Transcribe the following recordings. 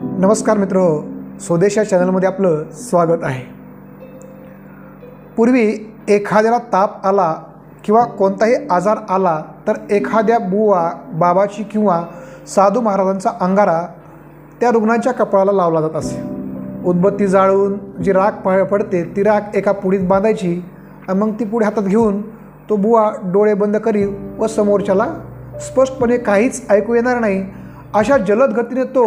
नमस्कार मित्र, स्वदेश या चॅनलमध्ये आपलं स्वागत आहे। पूर्वी एखाद्याला ताप आला किंवा कोणताही आजार आला तर एखाद्या बुवा बाबाची किंवा साधू महाराजांचा अंगारा त्या रुग्णाच्या कपाळाला लावला जात असे। उदबत्ती जाळून जी राख पडते ती राख एका पुडीत बांधायची आणि मग ती पुडी हातात घेऊन तो बुवा डोळे बंद करी व समोरच्याला स्पष्टपणे काहीच ऐकू येणार नाही अशा जलद गतीने तो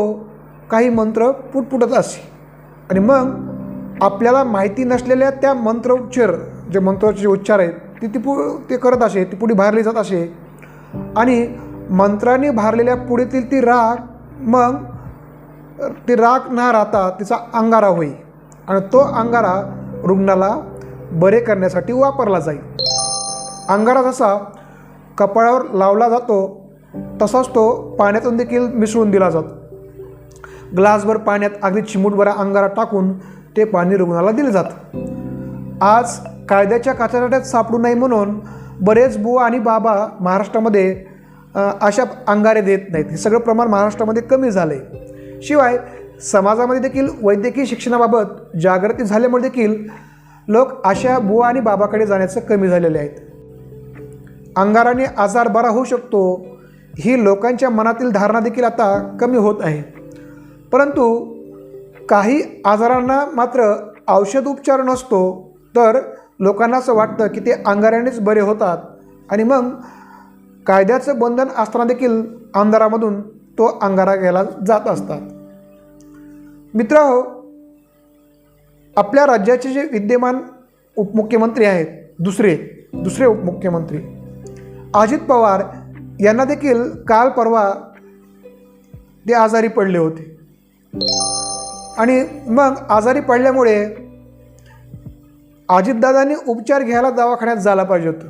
काही मंत्र पुटपुटत असे आणि मग आपल्याला माहिती नसलेल्या त्या जे मंत्राचे उच्चार आहेत ते करत असे। ती पुडी भारली जात असे आणि मंत्राने भारलेल्या पुडीतील ती राख मग ती राख न राहता तिचा अंगारा होई आणि तो अंगारा रुग्णाला बरे करण्यासाठी वापरला जाईल। अंगारा जसा कपाळावर लावला जातो तसाच तो पाण्यातून देखील मिसळून दिला जातो। ग्लासभर पाण्यात अगदी चिमूटभर अंगारा टाकून ते पाणी रुग्णाला दिले जातं। आज कायद्याच्या काचाट्यात सापडू नये म्हणून बरेच बुवा आणि बाबा महाराष्ट्रामध्ये अशा अंगारे देत नाहीत। हे सगळं प्रमाण महाराष्ट्रामध्ये कमी झालं आहे। शिवाय समाजामध्ये देखील वैद्यकीय शिक्षणाबाबत जागृती झाल्यामुळे देखील लोक अशा बुवा आणि बाबाकडे जाण्याचं कमी झालेले आहेत। अंगाराने आजार बरा होऊ शकतो ही लोकांच्या मनातील धारणा देखील आता कमी होत आहे। परंतु काही आजारांना मात्र औषध उपचार नसतो तर लोकांना असं वाटतं की ते अंगारानेच बरे होतात आणि मग कायद्याचं बंधन असताना देखील अंधारामधून तो अंगारा घ्यायला जात असतात। मित्रहो, आपल्या राज्याचे जे विद्यमान उपमुख्यमंत्री आहेत दुसरे उपमुख्यमंत्री अजित पवार यांना देखील काल परवा ते आजारी पडले होते आणि मग आजारी पडल्यामुळे अजितदादांनी उपचार घ्यायला दवाखान्यात जायला पाहिजे होतं,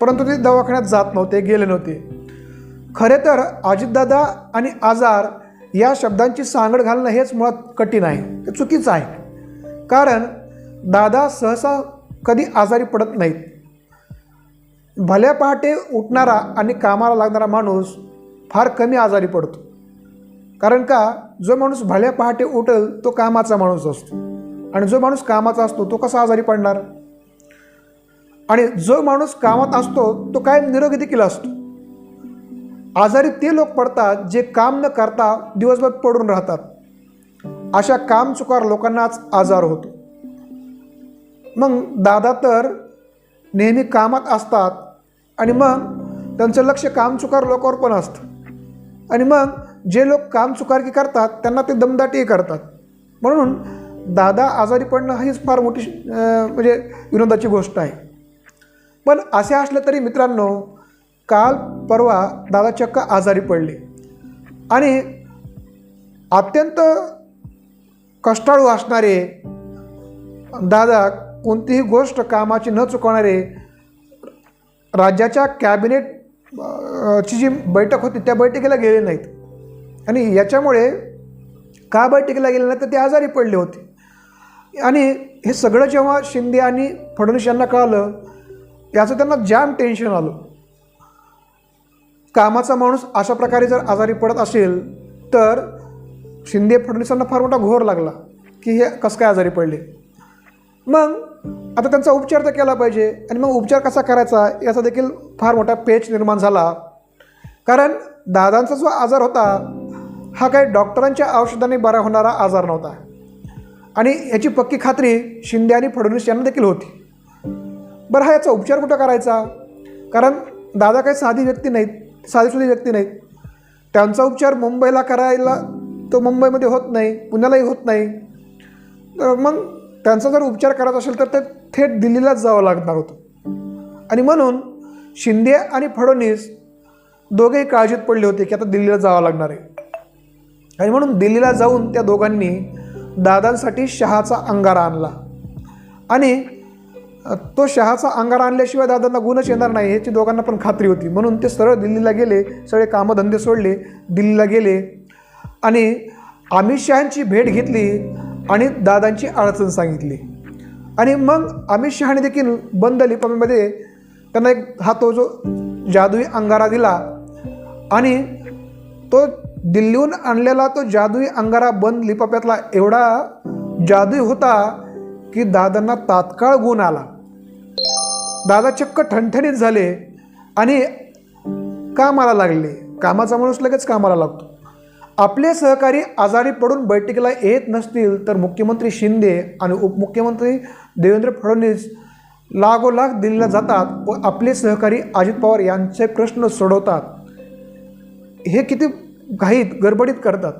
परंतु ते दवाखान्यात जात नव्हते, गेले नव्हते। खरे तर अजितदादा आणि आजार या शब्दांची सांगड घालणं हेच मुळात कठीण आहे, ते चुकीचं आहे। कारण दादा सहसा कधी आजारी पडत नाहीत। भल्या पहाटे उठणारा आणि कामाला लागणारा माणूस फार कमी आजारी पडतो। कारण का, जो माणूस भल्या पहाटे उठेल तो कामाचा माणूस असतो आणि जो माणूस कामाचा असतो तो कसा आजारी पडणार। आणि जो माणूस कामात असतो तो काय निरोगी देखील असतो। आजारी ते लोक पडतात जे काम न करता दिवसभर पडून राहतात। अशा कामचुकार लोकांनाच आजार होतो। मग दादा तर नेहमी कामात असतात आणि मग त्यांचं लक्ष कामचुकार लोकांवर पण असतं आणि मग जे लोक कामचुकारकी करतात त्यांना ते दमदाटी करतात। म्हणून दादा आजारी पडणं हीच फार मोठी म्हणजे विनोदाची गोष्ट आहे। पण असे असले तरी मित्रांनो, काल परवा दादा चक्क आजारी पडले आणि अत्यंत कष्टाळू असणारे दादा कोणतीही गोष्ट कामाची न चुकवणारे राज्याच्या कॅबिनेट ची जी बैठक होती त्या बैठकीला गेले नाहीत आणि याच्यामुळे का बैठकीला गेले नाही तर ते आजारी पडले होते। आणि हे सगळं जेव्हा शिंदे आणि फडणवीस यांना कळालं याचं त्यांना जाम टेन्शन आलं। कामाचा माणूस अशा प्रकारे जर आजारी पडत असेल तर शिंदे फडणवीसांना फार मोठा घोर लागला की हे कसं काय आजारी पडले। मग आता त्यांचा उपचार तर केला पाहिजे आणि मग उपचार कसा करायचा याचा देखील फार मोठा पेच निर्माण झाला। कारण दादांचा जो आजार होता हा काही डॉक्टरांच्या औषधाने बरा होणारा आजार नव्हता आणि याची पक्की खात्री शिंदे आणि फडणवीस यांना देखील होती। बरं, हा याचा उपचार कुठं करायचा? कारण दादा काही साधीसुधी व्यक्ती नाहीत। त्यांचा उपचार मुंबईला करायला तो मुंबईमध्ये होत नाही, पुण्यालाही होत नाही। तर मग त्यांचा जर उपचार करायचा असेल तर ते थेट दिल्लीलाच जावं लागणार होतं आणि म्हणून शिंदे आणि फडणवीस दोघेही काळजीत पडले होते की आता दिल्लीला जावं लागणार आहे आणि म्हणून दिल्लीला जाऊन त्या दोघांनी दादांसाठी शहाचा अंगारा आणला आणि तो शहाचा अंगारा आणल्याशिवाय दादांना गुणच येणार नाही याची दोघांना पण खात्री होती। म्हणून ते सरळ दिल्लीला गेले, सगळे कामधंदे सोडले, दिल्लीला गेले आणि अमित शहांची भेट घेतली आणि दादांची अडचण सांगितली आणि मग अमित शहाने देखील बंद लिफाफ्यामध्ये त्यांना तो जो जादुई अंगारा दिला आणि तो दिल्लीहून आणलेला तो जादुई अंगारा बंद लिफाफ्यातला एवढा जादुई होता की दादांना तात्काळ गुण आला. दादा चक्क ठणठणीत झाले आणि कामाला लागले. कामाचा माणूस लगेच कामाला लागतो. आपले सहकारी आजारी पडून बैठकीला येत नसतील तर मुख्यमंत्री शिंदे आणि उपमुख्यमंत्री देवेंद्र फडणवीस लागोलाग दिल्लीला जातात व आपले सहकारी अजित पवार यांचे प्रश्न सोडवतात. हे किती घाईत गडबडीत करतात.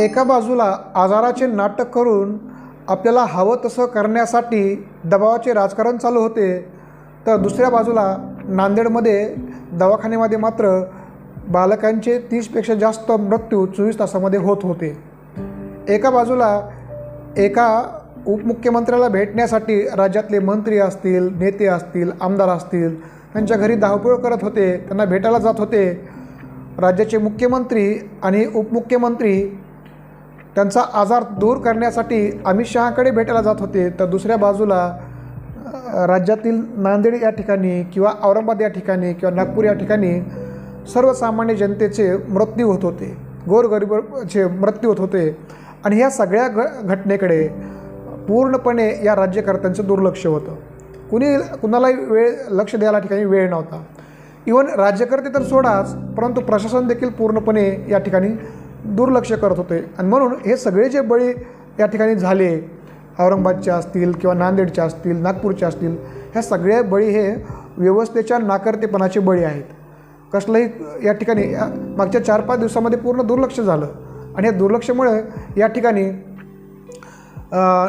एका बाजूला आजाराचे नाटक करून आपल्याला हवं तसं करण्यासाठी दबावाचे राजकारण चालू होते, तर दुसऱ्या बाजूला नांदेडमध्ये दवाखान्यामध्ये मात्र बालकांचे 30पेक्षा जास्त मृत्यू 24 तासामध्ये होत होते. एका बाजूला एका उपमुख्यमंत्र्याला भेटण्यासाठी राज्यातले मंत्री असतील, नेते असतील, आमदार असतील, त्यांच्या घरी धावपळ करत होते, त्यांना भेटायला जात होते. राज्याचे मुख्यमंत्री आणि उपमुख्यमंत्री त्यांचा आजार दूर करण्यासाठी अमित शहाकडे भेटायला जात होते, तर दुसऱ्या बाजूला राज्यातील नांदेड या ठिकाणी किंवा औरंगाबाद या ठिकाणी किंवा नागपूर या ठिकाणी सर्वसामान्य जनतेचे मृत्यू होत होते, गोरगरिबाचे मृत्यू होत होते. आणि ह्या सगळ्या घटनेकडे पूर्णपणे या राज्यकर्त्यांचं दुर्लक्ष होतं. कुणालाही लक्ष द्यायला ठिकाणी वेळ नव्हता. इव्हन राज्यकर्ते तर सोडाच, परंतु प्रशासन देखील पूर्णपणे या ठिकाणी दुर्लक्ष करत होते. आणि म्हणून हे सगळे जे बळी या ठिकाणी झाले, औरंगाबादचे असतील किंवा नांदेडचे असतील, नागपूरचे असतील, ह्या सगळे बळी हे व्यवस्थेच्या नाकर्तेपणाचे बळी आहेत. कसलंही या ठिकाणी मागच्या 4-5 दिवसामध्ये पूर्ण दुर्लक्ष झालं. आणि या दुर्लक्षामुळे या ठिकाणी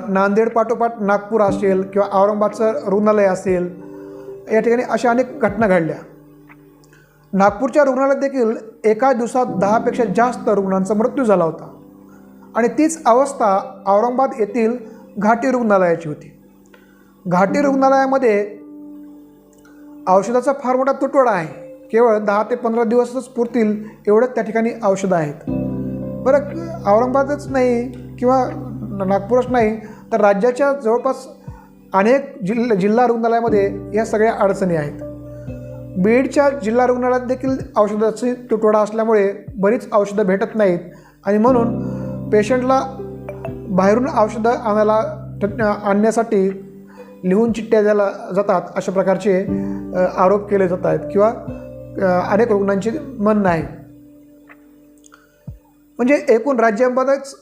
नांदेड पाठोपाठ नागपूर असेल किंवा औरंगाबादचं रुग्णालय असेल, या ठिकाणी अशा अनेक घटना घडल्या. नागपूरच्या रुग्णालयात देखील एका दिवसात 10पेक्षा जास्त रुग्णांचा मृत्यू झाला होता. आणि तीच अवस्था औरंगाबाद येथील घाटी रुग्णालयाची होती. घाटी रुग्णालयामध्ये औषधाचा फार मोठा तुटवडा आहे. केवळ 10 ते 15 दिवसच पुरतील एवढंच त्या ठिकाणी औषधं आहेत. बरं, औरंगाबादच नाही किंवा नागपूरच नाही तर राज्याच्या जवळपास अनेक जिल्हा रुग्णालयामध्ये या सगळ्या अडचणी आहेत. बीडच्या जिल्हा रुग्णालयात देखील औषधाची तुटवडा असल्यामुळे बरीच औषधं भेटत नाहीत आणि म्हणून पेशंटला बाहेरून औषधं आणण्यासाठी लिहून चिठ्ठ्या द्यायला जातात, अशा प्रकारचे आरोप केले जात आहेत किंवा अनेक रुग्णांचे म्हणणं आहे. म्हणजे एकूण राज्यामध्येच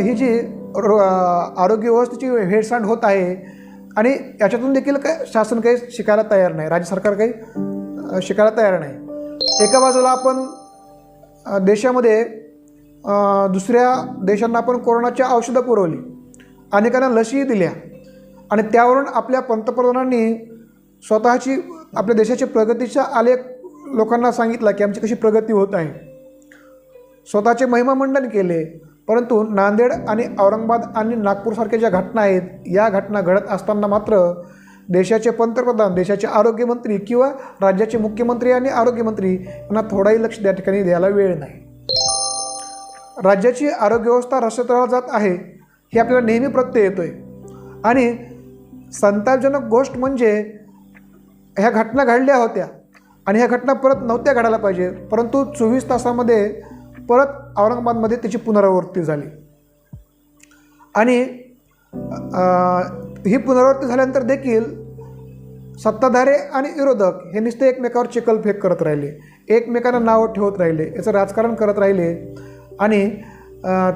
ही जी आरोग्य व्यवस्थेची हेळसांड होत आहे आणि याच्यातून देखील शासन काही शिकायला तयार नाही, राज्य सरकार काही शिकायला तयार नाही. एका बाजूला आपण देशामध्ये दुसऱ्या देशांना आपण कोरोनाच्या औषधं पुरवली, अनेकांना लसीही दिल्या आणि त्यावरून आपल्या पंतप्रधानांनी स्वतःची आपल्या देशाची प्रगतीचा आलेख लोकांना सांगितला की आमची कशी प्रगती होत आहे, स्वतःचे महिमामंडन केले. परंतु नांदेड आणि औरंगाबाद आणि नागपूरसारख्या ज्या घटना आहेत, या घटना घडत असताना मात्र देशाचे पंतप्रधान, देशाचे आरोग्यमंत्री किंवा राज्याचे मुख्यमंत्री आणि आरोग्यमंत्री यांना थोडाही लक्ष त्या ठिकाणी द्यायला वेळ नाही. राज्याची आरोग्य व्यवस्था रस्त्यावर जात आहे हे आपल्याला नेहमी प्रत्यय येतो आहे. आणि संतापजनक गोष्ट म्हणजे ह्या घटना घडल्या होत्या आणि ह्या घटना परत नव्हत्या घडायला पाहिजे, परंतु 24 तासामध्ये परत औरंगाबादमध्ये त्याची पुनरावृत्ती झाली. आणि ही पुनरावृत्ती झाल्यानंतर देखील सत्ताधारी आणि विरोधक हे नुसते एकमेकावर चिखलफेक करत राहिले, एकमेकांना नावं ठेवत राहिले, याचं राजकारण करत राहिले आणि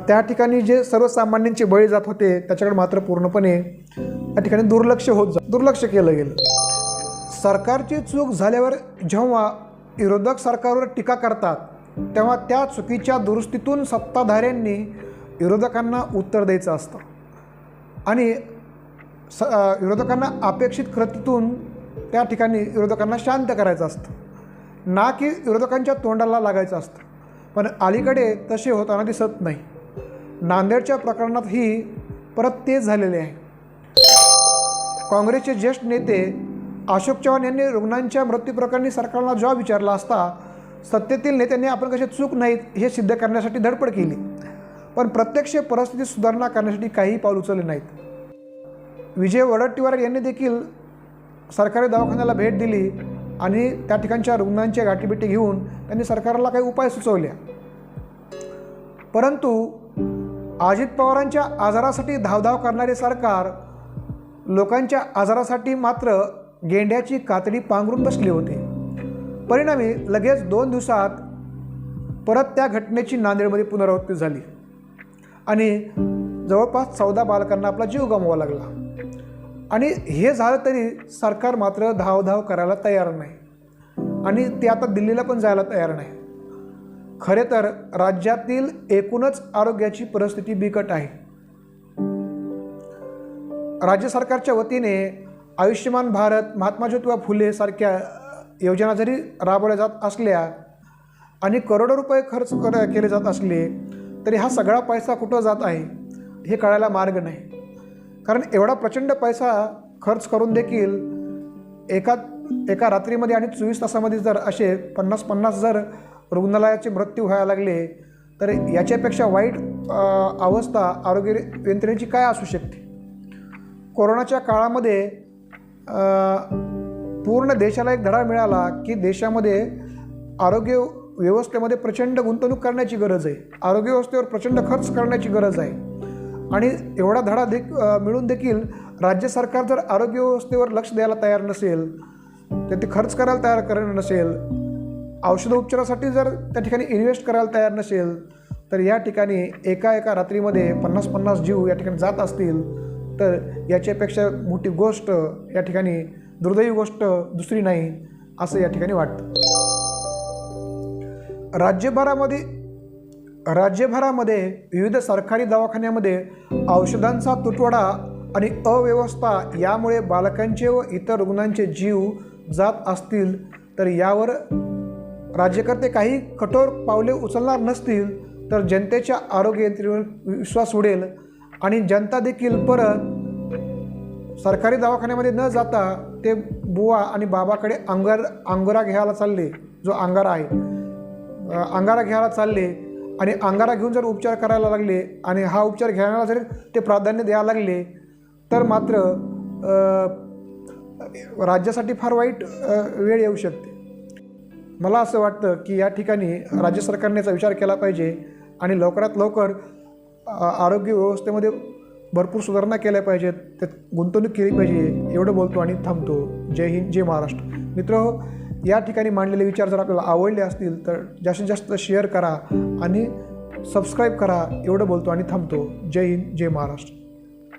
त्या ठिकाणी जे सर्वसामान्यांचे बळी जात होते त्याच्याकडे मात्र पूर्णपणे त्या ठिकाणी दुर्लक्ष केलं गेलं. सरकारची चूक झाल्यावर जेव्हा विरोधक सरकारवर टीका करतात तेव्हा त्या चुकीच्या दुरुस्तीतून सत्ताधाऱ्यांनी विरोधकांना उत्तर द्यायचं असतं आणि विरोधकांना अपेक्षित कृतीतून त्या ठिकाणी विरोधकांना शांत करायचं असतं, ना की विरोधकांच्या तोंडाला लागायचं असतं. पण अलीकडे तसे होताना दिसत नाही. नांदेडच्या प्रकरणातही परत तेच झालेले आहे. काँग्रेसचे ज्येष्ठ नेते अशोक चव्हाण यांनी रुग्णांच्या मृत्यूप्रकरणी सरकारला जॉब विचारला असता सत्तेतील नेत्यांनी आपण कसे चूक नाहीत हे सिद्ध करण्यासाठी धडपड केली, पण प्रत्यक्ष परिस्थिती सुधारणा करण्यासाठी काही पाऊल उचलले नाहीत. विजय वडेट्टीवार यांनी देखील सरकारी दवाखान्याला भेट दिली आणि त्या ठिकाणच्या रुग्णांच्या गाठीभेटी घेऊन त्यांनी सरकारला काही उपाय सुचवल्या, परंतु अजित पवारांच्या आजारासाठी धावधाव करणारे सरकार लोकांच्या आजारासाठी मात्र गेंड्याची कातडी पांघरून बसले होते. परिणामी लगेच 2 दिवसात परत त्या घटनेची नांदेडमध्ये पुनरावृत्ती झाली आणि जवळपास 14 बालकांना आपला जीव गमवावा लागला. आणि हे झालं तरी सरकार मात्र धावधाव करायला तयार नाही आणि ते आता दिल्लीला पण जायला तयार नाही. खरे तर राज्यातील एकूणच आरोग्याची परिस्थिती बिकट आहे. राज्य सरकारच्या वतीने आयुष्यमान भारत, महात्मा ज्योतिबा फुले सारख्या योजना जरी राबवल्या जात असल्या आणि करोडो रुपये खर्च केले जात असले तरी हा सगळा पैसा कुठं जात आहे हे कळायला मार्ग नाही. कारण एवढा प्रचंड पैसा खर्च करून देखील एका रात्रीमध्ये आणि 24 तासामध्ये जर असे 50-50 जर रुग्णालयाचे मृत्यू व्हायला लागले तर याच्यापेक्षा वाईट अवस्था आरोग्य यंत्रणेची काय असू शकते. कोरोनाच्या काळामध्ये पूर्ण देशाला एक धडा मिळाला की देशामध्ये आरोग्य व्यवस्थेमध्ये प्रचंड गुंतवणूक करण्याची गरज आहे, आरोग्य व्यवस्थेवर प्रचंड खर्च करण्याची गरज आहे. आणि एवढा धडा मिळून देखील राज्य सरकार जर आरोग्य व्यवस्थेवर लक्ष द्यायला तयार नसेल, तर ते खर्च करायला तयार नसेल, औषधोपचारासाठी जर त्या ठिकाणी इन्व्हेस्ट करायला तयार नसेल, तर या ठिकाणी एका रात्रीमध्ये 50-50 जीव या ठिकाणी जात असतील तर याच्यापेक्षा मोठी गोष्ट या ठिकाणी दुर्दैवी गोष्ट दुसरी नाही असं या ठिकाणी वाटतं. राज्यभरामध्ये विविध सरकारी दवाखान्यामध्ये औषधांचा तुटवडा आणि अव्यवस्था यामुळे बालकांचे व इतर रुग्णांचे जीव जात असतील तर यावर राज्यकर्ते काही कठोर पावले उचलणार नसतील तर जनतेच्या आरोग्य यंत्रणेवर विश्वास उडेल आणि जनता देखील परत सरकारी दवाखान्यामध्ये न जाता ते बुवा आणि बाबाकडे अंगारा घ्यायला चालले, जो अंगारा आहे अंगारा घ्यायला चालले आणि अंगारा घेऊन जर उपचार करायला लागले आणि हा उपचार घ्यायला जर ते प्राधान्य द्यायला लागले तर मात्र राज्यासाठी फार वाईट वेळ येऊ शकते. मला असं वाटतं की या ठिकाणी राज्य सरकारने याचा विचार केला पाहिजे आणि लवकरात लवकर आरोग्य व्यवस्थेमध्ये भरपूर सुधारणा केल्या पाहिजेत, त्यात गुंतवणूक केली पाहिजे. एवढं बोलतो आणि थांबतो. जय हिंद, जय महाराष्ट्र. मित्रहो, या ठिकाणी मांडलेले विचार जर आपल्याला आवडले असतील तर जास्तीत जास्त शेअर करा आणि सबस्क्राईब करा. एवढं बोलतो आणि थांबतो. जय हिंद, जय महाराष्ट्र.